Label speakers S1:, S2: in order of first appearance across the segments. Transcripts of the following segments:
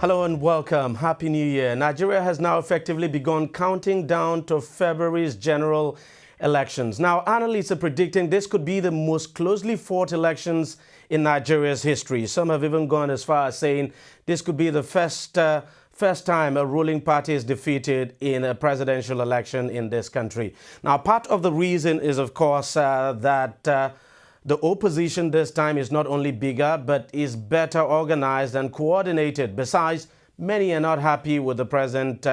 S1: Hello and welcome. Happy New Year. Nigeria has now effectively begun counting down to February's general elections. Now, analysts are predicting this could be the most closely fought elections in Nigeria's history. Some have even gone as far as saying this could be the first time a ruling party is defeated in a presidential election in this country. Now, part of the reason is, of course, that the opposition this time is not only bigger, but is better organized and coordinated. Besides, many are not happy with the present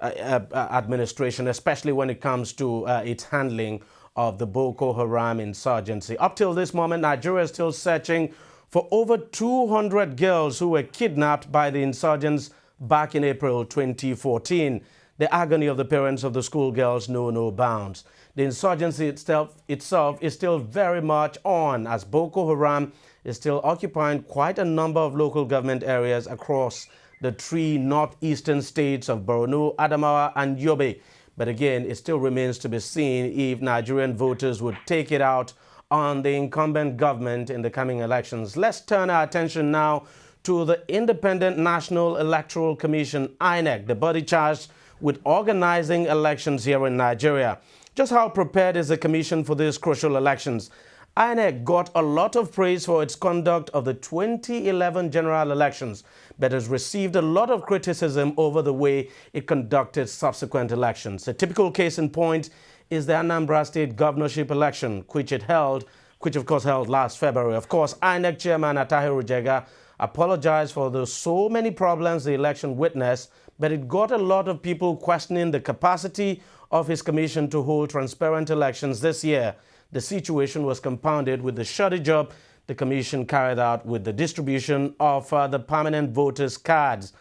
S1: administration, especially when it comes to its handling of the Boko Haram insurgency. Up till this moment, Nigeria is still searching for over 200 girls who were kidnapped by the insurgents back in April 2014. The agony of the parents of the schoolgirls know no bounds. The insurgency itself is still very much on, as Boko Haram is still occupying quite a number of local government areas across the three northeastern states of Borno, Adamawa and Yobe. But again, it still remains to be seen if Nigerian voters would take it out on the incumbent government in the coming elections. Let's turn our attention now to the Independent National Electoral Commission, INEC, the body charged with organizing elections here in Nigeria. Just how prepared is the commission for these crucial elections? INEC got a lot of praise for its conduct of the 2011 general elections, but has received a lot of criticism over the way it conducted subsequent elections. A typical case in point is the Anambra State governorship election, which of course held last February. Of course, INEC chairman Atahiru Jega apologized for the so many problems the election witnessed, but it got a lot of people questioning the capacity of his commission to hold transparent elections this year. The situation was compounded with the shoddy job the commission carried out with the distribution of the permanent voters' cards.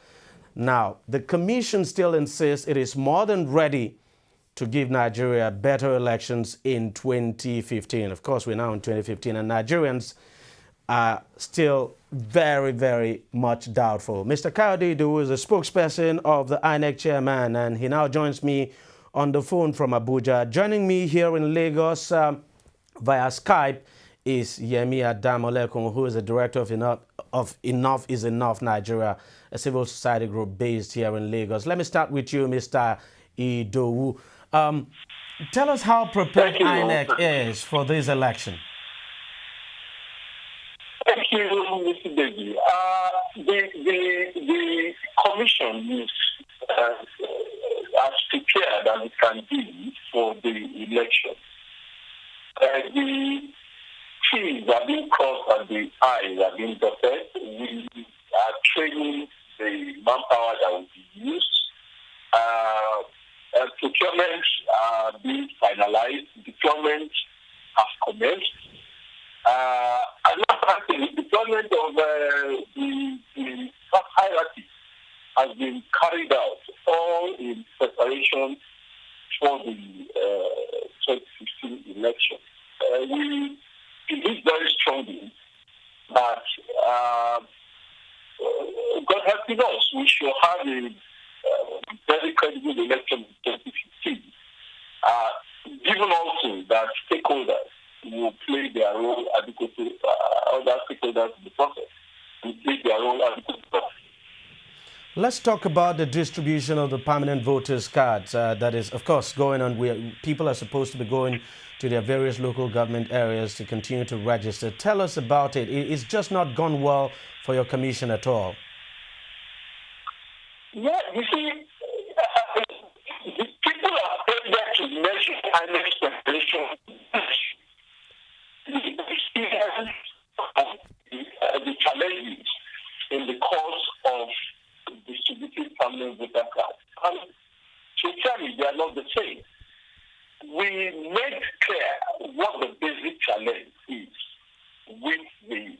S1: Now, the commission still insists it is more than ready to give Nigeria better elections in 2015. Of course, we're now in 2015, and Nigerians are still very, very much doubtful. Mr. Kayode Idowu is a spokesperson of the INEC chairman, and he now joins me on the phone from Abuja. Joining me here in Lagos via Skype is Yemi Adamolekun, who is the director of Enough is Enough Nigeria, a civil society group based here in Lagos. Let me start with you, Mr. Idowu. Tell us how prepared INEC is for this election.
S2: Thank you, Mr. Deji. The commission is as prepared as it can be for the election. The T's are being crossed and the I's are being dotted. We are training the manpower that will be used. Procurement are being finalized. Deployment has commenced. Another thing, the deployment of the hierarchy has been carried out, all in preparation for the 2015 election. We believe very strongly that, God helping us, we should have a very credible election in 2015, given also that stakeholders will play their role adequately, other stakeholders in the process will play their role adequately.
S1: Let's talk about the distribution of the permanent voters' cards. That is, of course, going on where people are supposed to be going to their various local government areas to continue to register. Tell us about it. It's just not gone well for your commission at all.
S2: Yeah, you see, the people are there to measure and expectation. The challenges in the course of distributing permanent voter cards. And to tell me, they are not the same. We made clear what the basic challenge is with the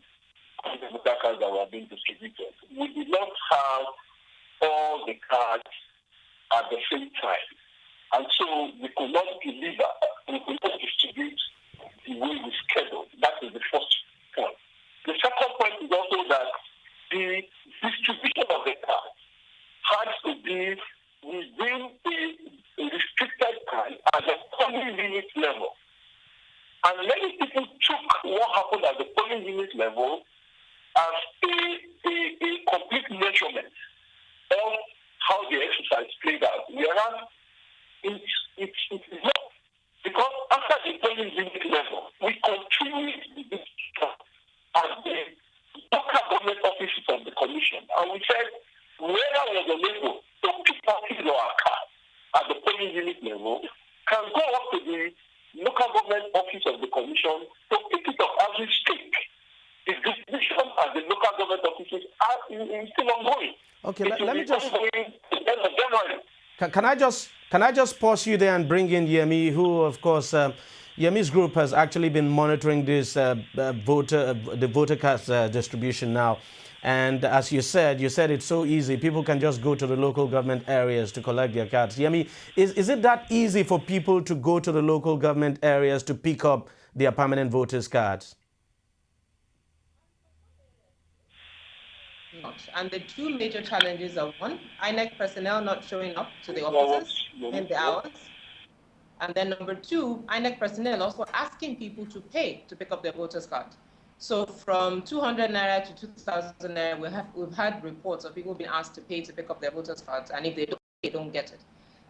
S2: permanent voter cards that were being distributed. We did not have all the cards at the same time. And so we could not deliver, we could not distribute the way we scheduled. That is the first point. The second point is also that the distribution of the cards had to be within a restricted time at the polling unit level. And many people took what happened at the polling unit level as a complete measurement of how the exercise played out. Whereas it's not. Because after the polling unit level, we continue at the local government offices of the commission. And we said, whoever was unable to pick up his or her card at the polling unit level can go up to the local government office of the commission to pick it up as we speak. The distribution at the local government offices is still ongoing.
S1: Okay, let me just...
S2: Ongoing at the end of January.
S1: Can I just pause you there and bring in Yemi, who, of course, Yemi's group has actually been monitoring this the voter cards distribution now. And as you said it's so easy. People can just go to the local government areas to collect their cards. Yemi, is it that easy for people to go to the local government areas to pick up their permanent voters' cards?
S3: Not. And the two major challenges are, one, INEC personnel not showing up to the offices in the hours. And then number two, INEC personnel also asking people to pay to pick up their voters' card. So from 200 naira to 2,000 naira, we've had reports of people being asked to pay to pick up their voters' cards, and if they don't get it.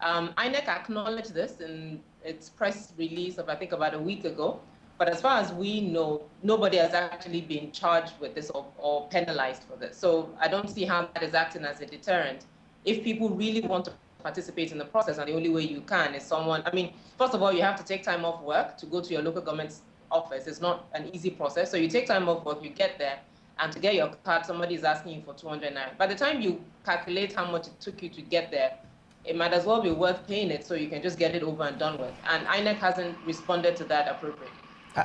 S3: INEC acknowledged this in its press release of, I think, about a week ago. But as far as we know, nobody has actually been charged with this or penalized for this. So I don't see how that is acting as a deterrent. If people really want to participate in the process, and the only way you can is first of all, you have to take time off work to go to your local government's office. It's not an easy process. So you take time off work, you get there, and to get your card, somebody is asking you for 200 naira. By the time you calculate how much it took you to get there, it might as well be worth paying it so you can just get it over and done with. And INEC hasn't responded to that appropriately.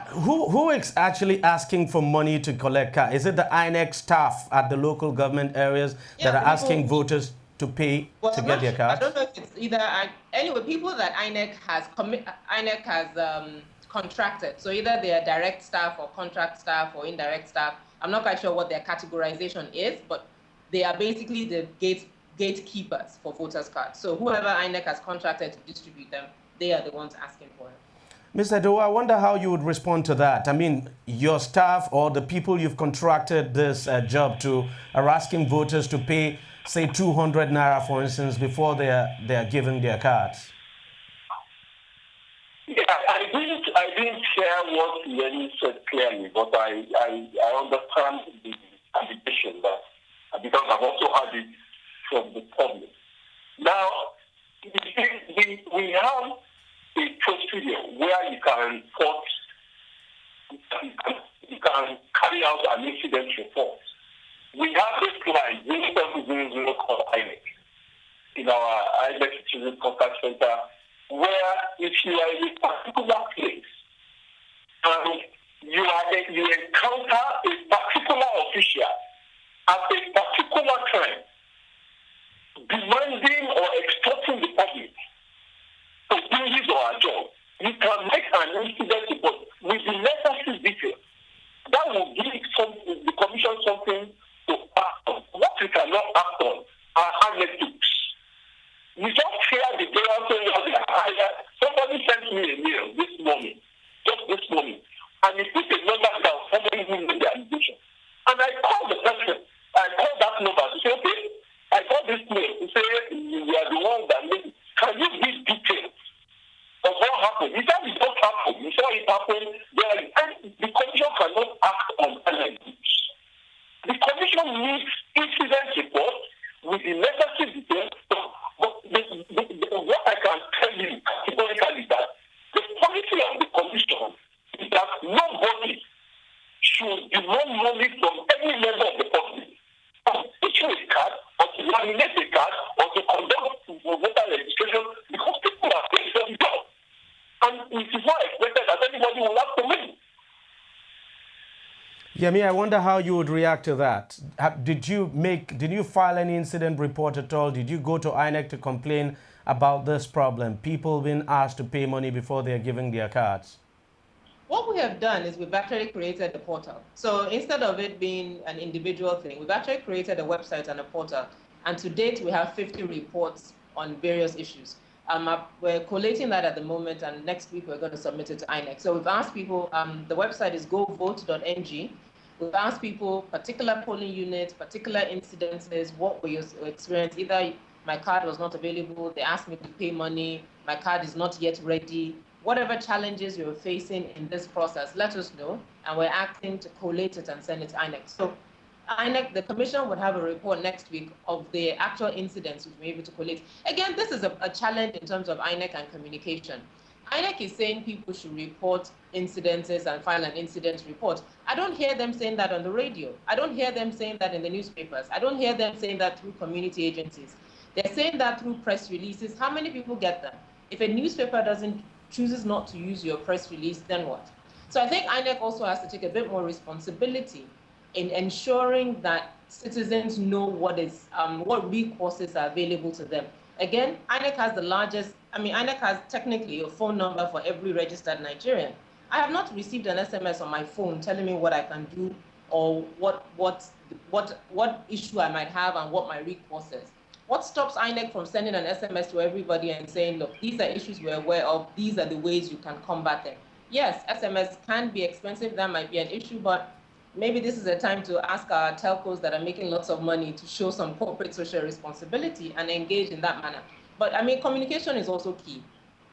S1: Who is actually asking for money to collect cards? Is it the INEC staff at the local government areas that are asking voters to pay to get their cards?
S3: I don't know if it's either. Anyway, people that INEC has contracted. So either they are direct staff or contract staff or indirect staff. I'm not quite sure what their categorization is, but they are basically the gatekeepers for voters' cards. So whoever INEC has contracted to distribute them, they are the ones asking for it.
S1: Mr. Doe, I wonder how you would respond to that. I mean, your staff or the people you've contracted this job to are asking voters to pay, say, 200 naira, for instance, before they are giving their cards.
S2: Yeah, I didn't hear what Lenny said clearly, but I understand the agitation that, because I've also heard it from the public. Now, we have a procedure where you can report, you can carry out an incident report. We have this line, 0700 called INEC, in our INEC Citizen Contact Center, where if you are in a particular place and you encounter a particular official at a particular time, demanding or extorting the public to do his or her job, you can make an incident report with the necessary details. That will give the commission something to act on. What we cannot act on are anecdotes. We just hear the girl saying, somebody sent me a mail this morning, just this morning, and it took a number down, somebody who made the allegation. And I called the person, I called that number to say, okay, I got this mail to say, you are the one that made it. Can you give details of what happened? He said it don't happen. He said it happened. And the commission cannot act on anecdotes. The commission needs incident reports with the necessary details. What I can tell you categorically is that the policy of the commission is that nobody should demand money from any member of the public to issue a card or to laminate a card or to conduct voter registration because people are paying for the job. And it is not expected that anybody will have to win.
S1: Yemi, I wonder how you would react to that. Did you file any incident report at all? Did you go to INEC to complain about this problem? People being asked to pay money before they're giving their cards?
S3: What we have done is we've actually created a portal. So instead of it being an individual thing, we've actually created a website and a portal. And to date, we have 50 reports on various issues. We're collating that at the moment, and next week we're going to submit it to INEC. So we've asked people, the website is govote.ng. We've asked people, particular polling units, particular incidences, what were your experience? Either my card was not available, they asked me to pay money, my card is not yet ready. Whatever challenges you're facing in this process, let us know, and we're acting to collate it and send it to INEC. So INEC, the commission would have a report next week of the actual incidents which we're able to collate. Again, this is a challenge in terms of INEC and communication. INEC is saying people should report incidences and file an incident report. I don't hear them saying that on the radio. I don't hear them saying that in the newspapers. I don't hear them saying that through community agencies. They're saying that through press releases. How many people get them? If a newspaper chooses not to use your press release, then what? So I think INEC also has to take a bit more responsibility in ensuring that citizens know what recourses are available to them. Again, INEC has the largest, INEC has technically a phone number for every registered Nigerian. I have not received an SMS on my phone telling me what I can do or what issue I might have and what my recourse is. What stops INEC from sending an SMS to everybody and saying, look, these are issues we're aware of, these are the ways you can combat them? Yes, SMS can be expensive, that might be an issue, but maybe this is a time to ask our telcos that are making lots of money to show some corporate social responsibility and engage in that manner. But communication is also key.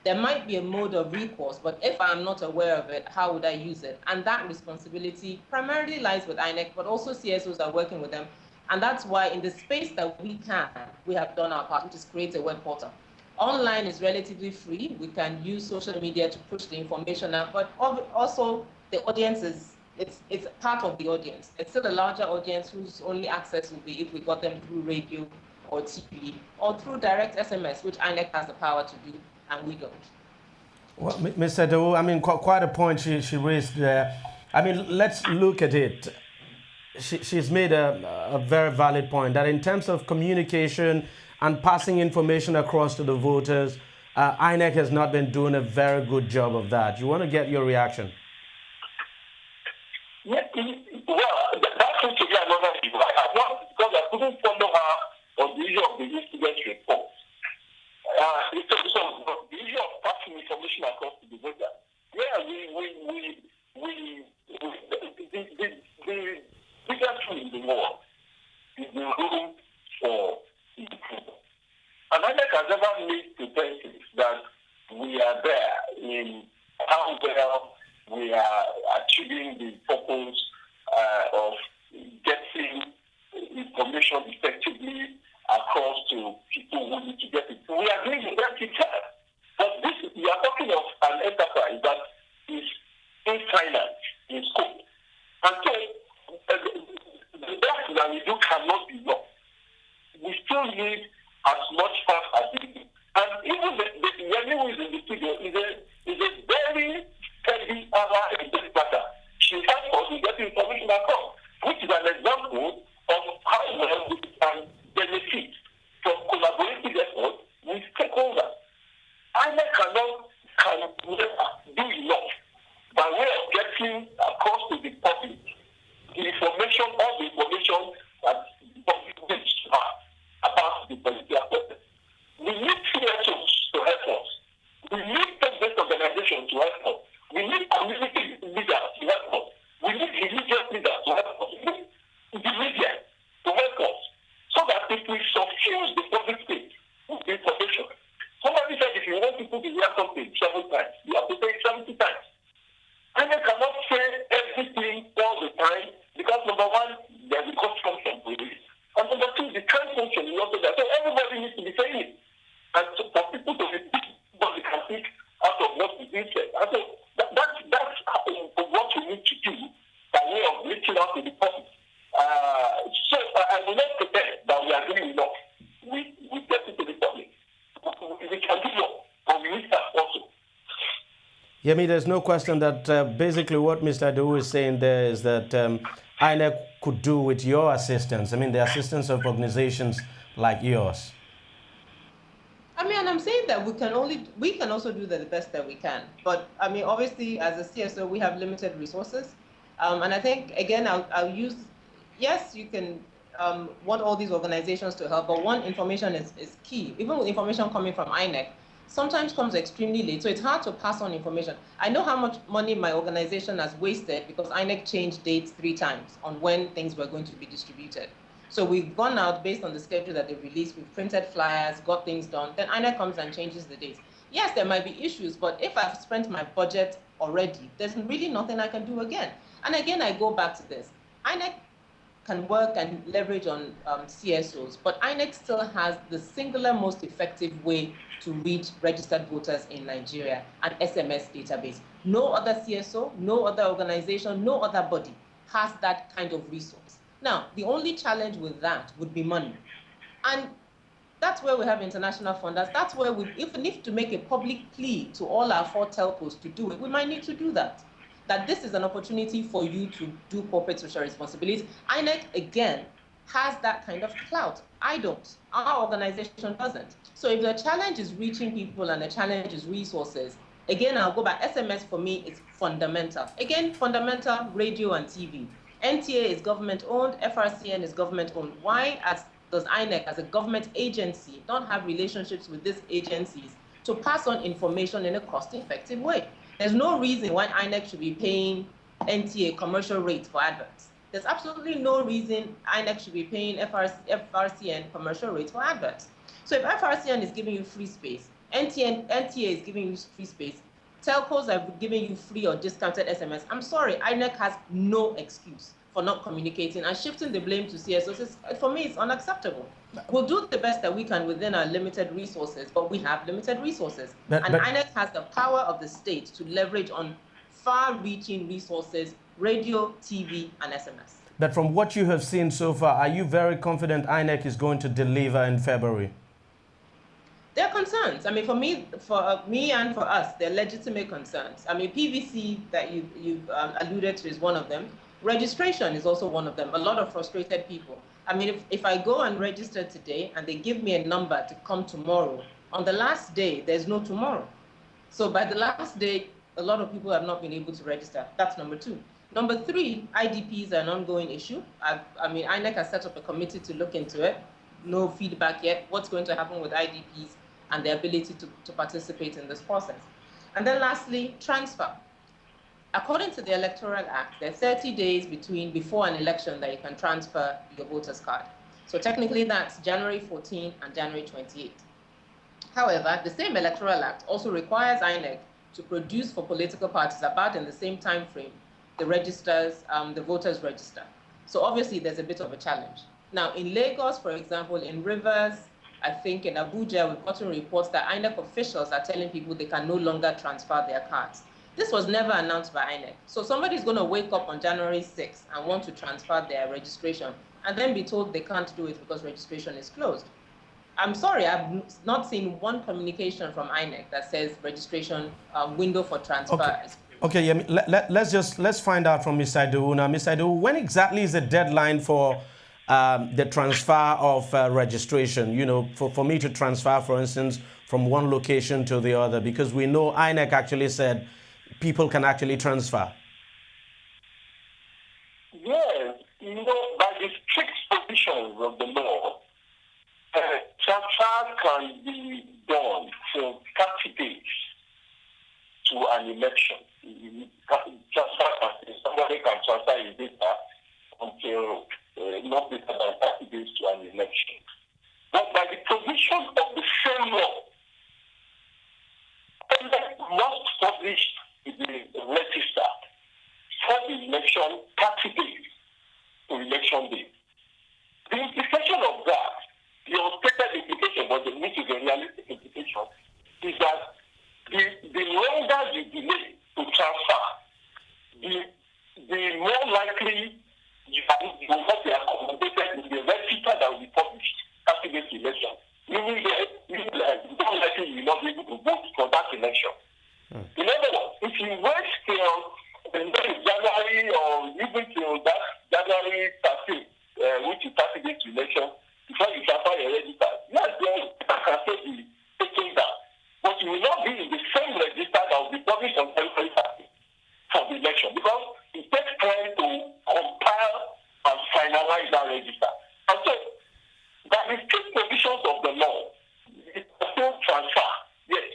S3: There might be a mode of recourse, but if I'm not aware of it, how would I use it? And that responsibility primarily lies with INEC, but also CSOs are working with them. And that's why in the space that we can, we have done our part, which is create a web portal. Online is relatively free. We can use social media to push the information out, but also the audience it's part of the audience. It's still a larger audience whose only access will be if we got them through radio or TV or through direct SMS, which INEC has the power to do, and we don't.
S1: Well, Mr. Doe, quite a point she raised there. Let's look at it. She's made a very valid point that in terms of communication and passing information across to the voters, INEC has not been doing a very good job of that. You want to get your reaction?
S2: Yeah, well, that's going to be another issue. Because I couldn't follow her on the issue of the incident report. So the issue of passing information across to the voter. Yeah, the biggest tool in the world is the room for improvement. And INEC has never made pretenses that we are there in how well we are achieving the purpose of getting information effectively across to people who need to get it. We are doing the best we can. But we are talking of an enterprise that is infinite in scope. And so the best that we do cannot be enough. We still need as much fast as we do. And even the Yemi who is in the studio is a very heavy ally in this matter. She helps us in getting information across, which is an example of how well we can benefit from collaborative efforts with stakeholders. INEC can never do enough by way of getting across to the public the information, all the information that the public needs to have about the political process. We need CSOs to help us. We need faith-based organizations to help us. We need community leaders to help us. We need religious leaders to help us. We need the media to help us. So that if we suffuse the public space with information, somebody said if you want people to hear something 7 times, you have to say it 70 times. And they cannot say everything all the time because number one, there's a cost function for it. And number two, the trend function is also there. So everybody needs to be saying it. And so for people to repeat what they can pick out of what is being said. And so that's what we need to do by way of reaching out to the public. So I will not pretend that we are doing enough. We get it to the public. We can do more, but we need that also.
S1: Yemi, there's no question that basically what Mr. Doe is saying there is that INEC could do with your assistance. The assistance of organizations like yours.
S3: And I'm saying that we can also do the best that we can. But obviously, as a CSO, we have limited resources. And I think again, I'll use. Yes, you can want all these organizations to help, but information is key. Even with information coming from INEC, sometimes comes extremely late, so it's hard to pass on information. I know how much money my organization has wasted because INEC changed dates 3 times on when things were going to be distributed. So we've gone out based on the schedule that they released, we've printed flyers, got things done, then INEC comes and changes the dates. Yes, there might be issues, but if I've spent my budget already, there's really nothing I can do again. And again, I go back to this. INEC can work and leverage on CSOs, but INEC still has the singular most effective way to reach registered voters in Nigeria, an SMS database. No other CSO, no other organization, no other body has that kind of resource. Now, the only challenge with that would be money. And that's where we have international funders. That's where if we need to make a public plea to all our 4 telcos to do it, we might need to do that. That this is an opportunity for you to do corporate social responsibility. INEC, again, has that kind of clout. I don't. Our organization doesn't. So if the challenge is reaching people and the challenge is resources, again, I'll go back. SMS for me is fundamental. Again, fundamental, radio and TV. NTA is government-owned, FRCN is government-owned. Why does INEC, as a government agency, not have relationships with these agencies to pass on information in a cost-effective way? There's no reason why INEC should be paying NTA commercial rates for adverts. There's absolutely no reason INEC should be paying FRCN commercial rates for adverts. So if FRCN is giving you free space, NTA is giving you free space, telcos are giving you free or discounted SMS, I'm sorry, INEC has no excuse for not communicating, and shifting the blame to CSOs, for me, it's unacceptable. We'll do the best that we can within our limited resources, but we have limited resources. And INEC has the power of the state to leverage on far-reaching resources, radio, TV, and SMS.
S1: But from what you have seen so far, are you very confident INEC is going to deliver in February?
S3: There are concerns. I mean, for me and for us, they're legitimate concerns. I mean, PVC that you've alluded to is one of them. Registration is also one of them. A lot of frustrated people. I mean, if I go and register today and they give me a number to come tomorrow, on the last day, there's no tomorrow. So by the last day, a lot of people have not been able to register. That's number 2. Number 3, IDPs are an ongoing issue. I mean, INEC has set up a committee to look into it. No feedback yet. What's going to happen with IDPs and their ability to participate in this process? And then lastly, transfer. According to the Electoral Act, there are 30 days before an election that you can transfer your voter's card. So technically that's January 14 and January 28. However, the same Electoral Act also requires INEC to produce for political parties about in the same time frame the voters register. So obviously there's a bit of a challenge. Now in Lagos, for example, in Rivers, I think in Abuja, we've gotten reports that INEC officials are telling people they can no longer transfer their cards. This was never announced by INEC. So somebody's going to wake up on January 6th and want to transfer their registration and then be told they can't do it because registration is closed. I'm sorry, I've not seen one communication from INEC that says registration window for transfer is closed.
S1: Okay, yeah, let's find out from Mr. Idowu. Now, Mr. Idowu, when exactly is the deadline for the transfer of registration? You know, for me to transfer, for instance, from one location to the other, because we know INEC actually said people can actually transfer.
S2: Yes, you know, by the strict provisions of the law, transfer can be done for 30 days to an election. Somebody can transfer his data until not later than 30 days to an election. But by the provisions of the same law, INEC must publish the register for the election 30 days to election day. The implication of that, the unstated implication, but which is a realistic implication, is that the longer you delay to transfer, the more likely you will not be accommodated in the register that will be published after this election. Meaning that more likely you will not be able to vote for that election. In other words, if you wait till January or even till that January 13, which is 30 days to election, before you transfer your register, yes, then that can still be taken down. But you will not be in the same register that will be published on January 13 for the election, because it takes time to compile and finalize that register. And so, by the strict provisions of the law, it can still transfer, yes.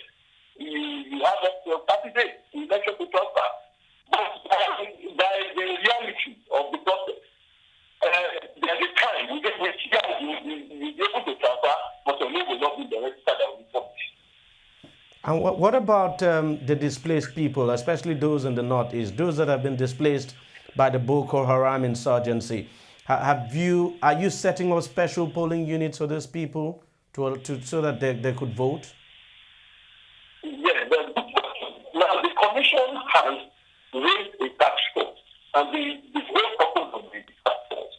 S1: And what about the displaced people, especially those in the northeast, those that have been displaced by the Boko Haram insurgency? Are you setting up special polling units for those people so that they could vote?
S2: Yes, now the commission has raised a task force, and the whole purpose of the task force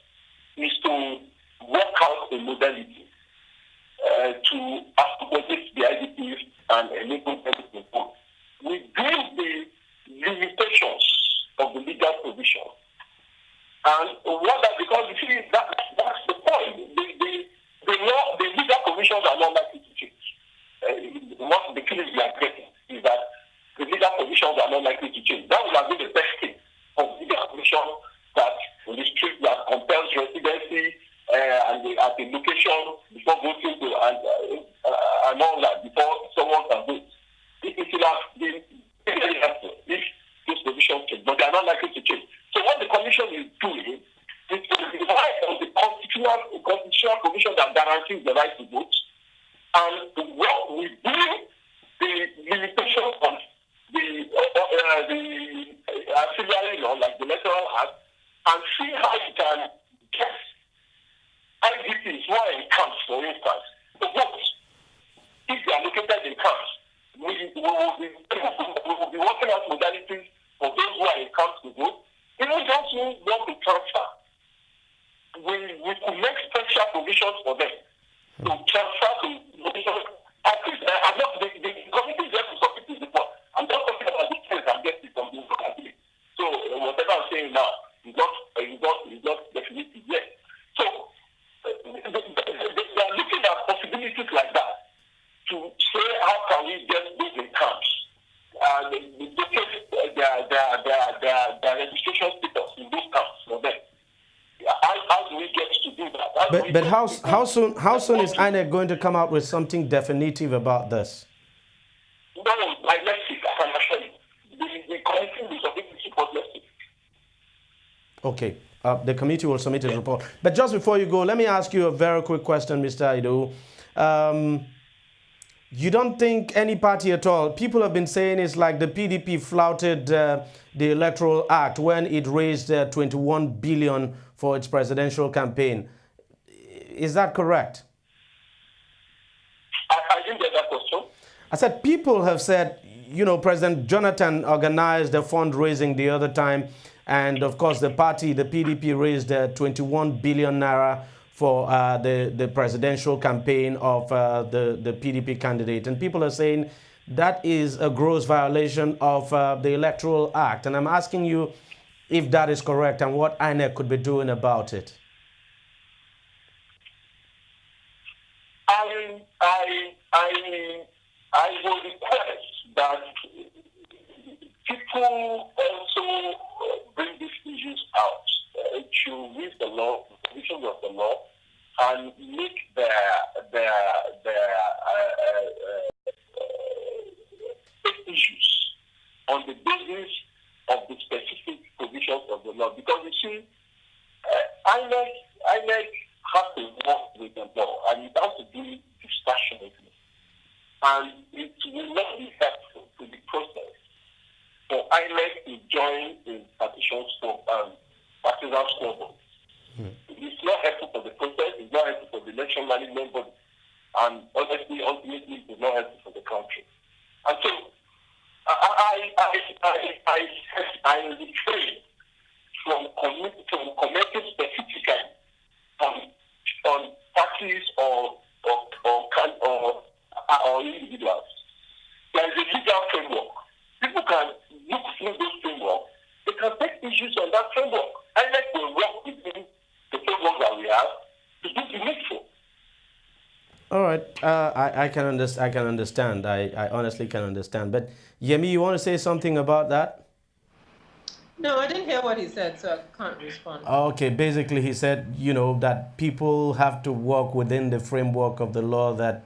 S2: is to work out a modality to accommodate the IDPs and enable them to vote within the limitations of the legal provision. And because you see, that's the point. The legal provisions are not likely to change. What the feeling we are getting is that the legal provisions are not likely to change. That would have been the best thing of legal provision that restricts, that compels residency at the location before voting and all that, before someone can vote. It should have been very helpful if these provisions change, but they are not likely to change. So what the commission is doing is to rely on the constitutional provision that guarantees the right to vote, and to work within the limitations of the ancillary law, like the Electoral Act, and see how you can get IDPs who are in camps, for instance, to vote. If they are located in camps, we will be working out modalities for those who are in camps to vote. Even those who want to transfer, we could make special provisions for them to transfer to locations. At least, the committee is there to submit this report. I'm just talking about the things I'm getting from this committee. So whatever I'm saying now is not definitive yet. So they are looking at possibilities like that to say how can we get those in camps and locate their registration status in those camps for them. How do we get to do that?
S1: But how soon is INEC going to come out with something definitive about this?
S2: No, like next week, I can assure you. The committee will submit the report next week.
S1: Okay. The committee will submit its report. But just before you go, let me ask you a very quick question, Mr. Ido. You don't think any party at all, people have been saying it's like the PDP flouted the Electoral Act when it raised 21 billion for its presidential campaign. Is that correct?
S2: I didn't get that question.
S1: I said people have said, President Jonathan organized the fundraising the other time, and of course the party, the PDP, raised 21 billion naira for the presidential campaign of the PDP candidate. And people are saying that is a gross violation of the Electoral Act. And I'm asking you if that is correct and what INEC could be doing about it.
S2: I will request that people also bring these issues out to read the law, the provisions of the law, and make their issues on the basis of the specific provisions of the law. Because you see, INEC has to work with the law, and it has to do it dispassionately. And it will not be helpful to the process for INEC to join in partisan scoreboard. It's not helpful for the process, it's not helpful for the election management body, and honestly, ultimately, it's not helpful for the country. And so, I refrain from commenting specifically on parties or individuals. There is a legal framework. People can look through this framework. They can take issues on that framework. INEC will work within the framework that we have to do the needful.
S1: All right, I can understand. I honestly can understand. But Yemi, you want to say something about that?
S3: No, I didn't hear what he said, so I can't respond.
S1: Okay, basically he said, that people have to work within the framework of the law, that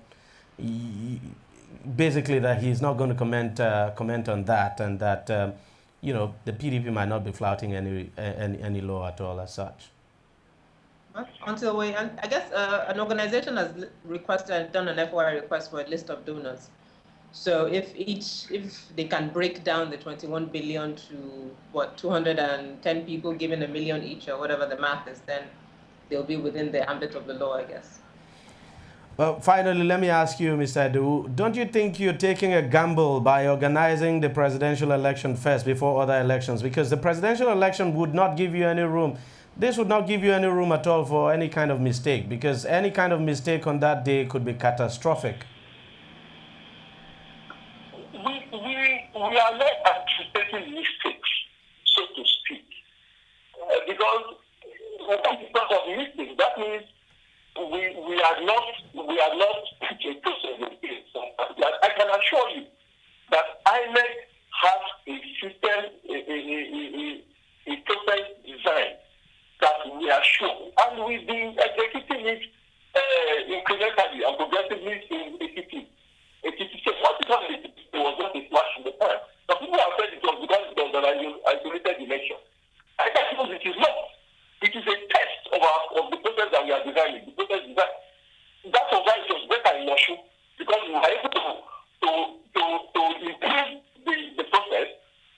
S1: basically that he's not going to comment on that, and that, the PDP might not be flouting any law at all as such.
S3: Until I guess an organization has requested and done an FOI request for a list of donors. So if they can break down the 21 billion to what 210 people giving $1 million each or whatever the math is, then they'll be within the ambit of the law, I guess.
S1: Well, finally, let me ask you, Mr. Adu, don't you think you're taking a gamble by organizing the presidential election first before other elections? Because the presidential election would not give you any room. This would not give you any room at all for any kind of mistake, because any kind of mistake on that day could be catastrophic.
S2: We are not anticipating mistakes, so to speak, because of mistakes, that means we are not a process in place. I can assure you that INEC has a system, a process design that we are sure, and we've been executing it incrementally and progressively in ATP. What it was not a flash in the pan. Some people have said it was because it was an isolated election. I suppose it is not. It is a test of the process that we are designing. The process design. That's why it was better in Oshu, because we were able to improve the process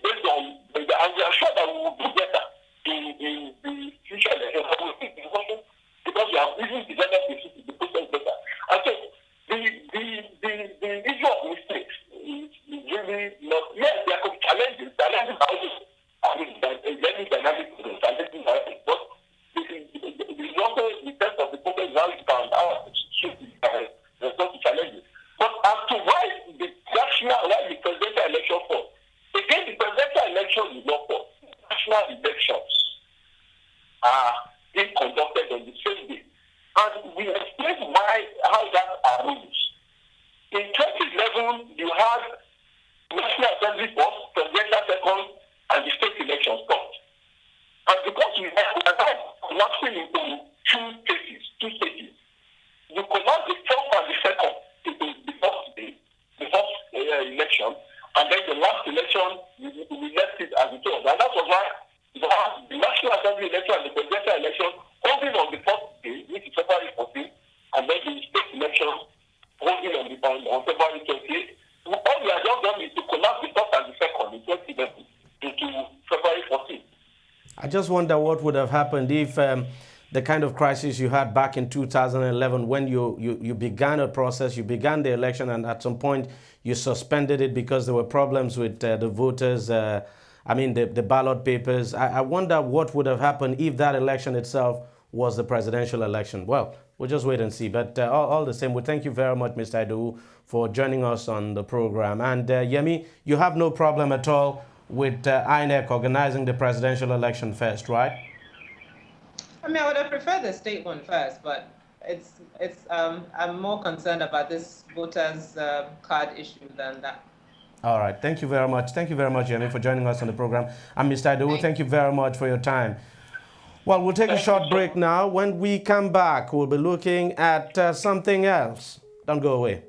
S2: based on and we are sure that we will do better in the future elections because we have even developed the process better. And so the issue of mistakes is really not. Yes, there could be challenges. Challenges are very dynamic, challenges, but the also the test of the process how it can respond to challenges. But as to why the presidential election falls, again, the presidential election is not false. National elections are being conducted on the same day. And we explain how that arose. In 2011, you had National Assembly first, presidential second, and the state elections first. And because we have collapsing into two stages, you collapse the first and the second into the first day, the first election, and then the last election, we left it as it was. And that was why the National Assembly election and the presidential election holding on the first day, which is February 14th, and then the state election holding on February 28th. All we have just done is to collapse the first and the second in 2011 into February 14th.
S1: I just wonder what would have happened if the kind of crisis you had back in 2011 when you began a process, you began the election, and at some point you suspended it because there were problems with the voters, the ballot papers. I wonder what would have happened if that election itself was the presidential election. Well, we'll just wait and see. But all the same, we thank you very much, Mr. Adu, for joining us on the program. And Yemi, you have no problem at all with INEC organizing the presidential election first, right?
S3: I mean, I would have preferred the state one first, but I'm more concerned about this voters card issue than that.
S1: All right. Thank you very much. Thank you very much, Yemi, for joining us on the program. And Mr. Adu, thank you very much for your time. Well, we'll take a short break now. When we come back, we'll be looking at something else. Don't go away.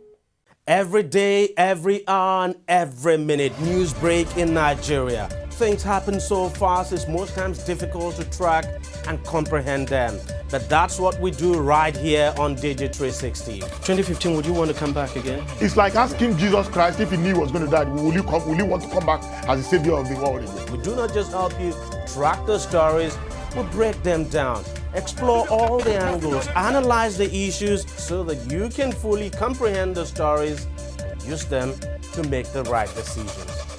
S1: Every day, every hour, and every minute, news break in Nigeria. Things happen so fast, it's most times difficult to track and comprehend them. But that's what we do right here on DEJI360. 2015, would you want to come back again?
S4: It's like asking Jesus Christ if he knew he was going to die, will you want to come back as the savior of the world again?
S1: We do not just help you track the stories, we break them down, explore all the angles, analyze the issues so that you can fully comprehend the stories and use them to make the right decisions.